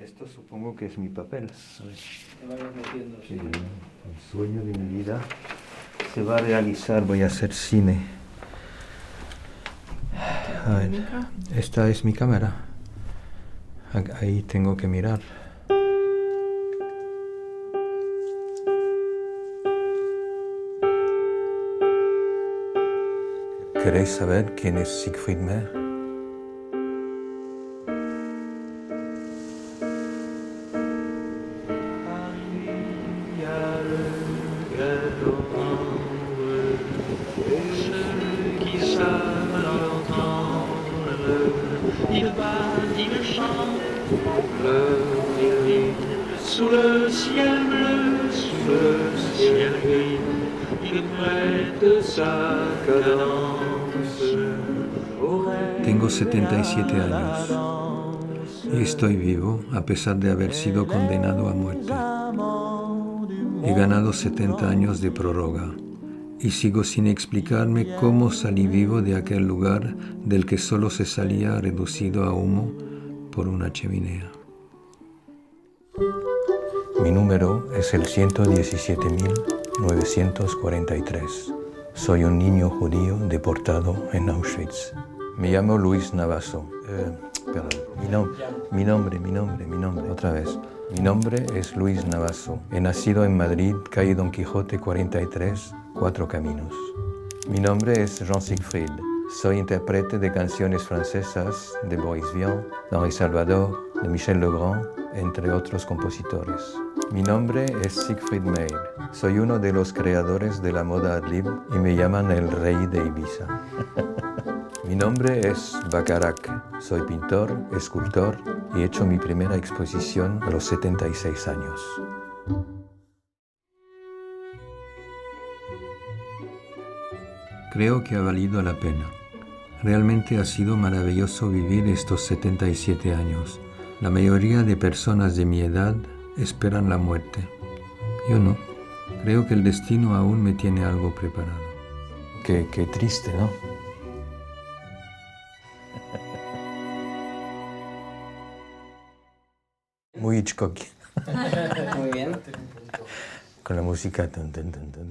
Esto supongo que es mi papel. A ver. Te vayas metiendo, sí. El sueño de mi vida se va a realizar, voy a hacer cine. A ver, esta es mi cámara. Ahí tengo que mirar. ¿Queréis saber quién es Siegfried Mehr? Il bat, il chante, il sous le ciel bleu, sous le ciel gris, il prête sa cadence au rêve. Tengo 77 años y estoy vivo a pesar de haber sido condenado a muerte. He ganado 70 años de prórroga y sigo sin explicarme cómo salí vivo de aquel lugar del que solo se salía reducido a humo por una chimenea. Mi número es el 117.943. Soy un niño judío deportado en Auschwitz. Me llamo Luis Navasso. Mi nombre, otra vez. Mi nombre es Luis Navasso. He nacido en Madrid, calle Don Quijote 43, Cuatro Caminos. Mi nombre es Jean Siegfried. Soy intérprete de canciones francesas de Boris Vian, d'Henri Salvador, de Michel Legrand, entre otros compositores. Mi nombre es Siegfried Mehr. Soy uno de los creadores de la moda ad-lib y me llaman el rey de Ibiza. Mi nombre es Bacharach. Soy pintor, escultor y he hecho mi primera exposición a los 76 años. Creo que ha valido la pena. Realmente ha sido maravilloso vivir estos 77 años. La mayoría de personas de mi edad esperan la muerte. Yo no. Creo que el destino aún me tiene algo preparado. Qué triste, ¿no? Muy Hitchcock. Muy bien. Con la música. Tun, tun, tun, tun.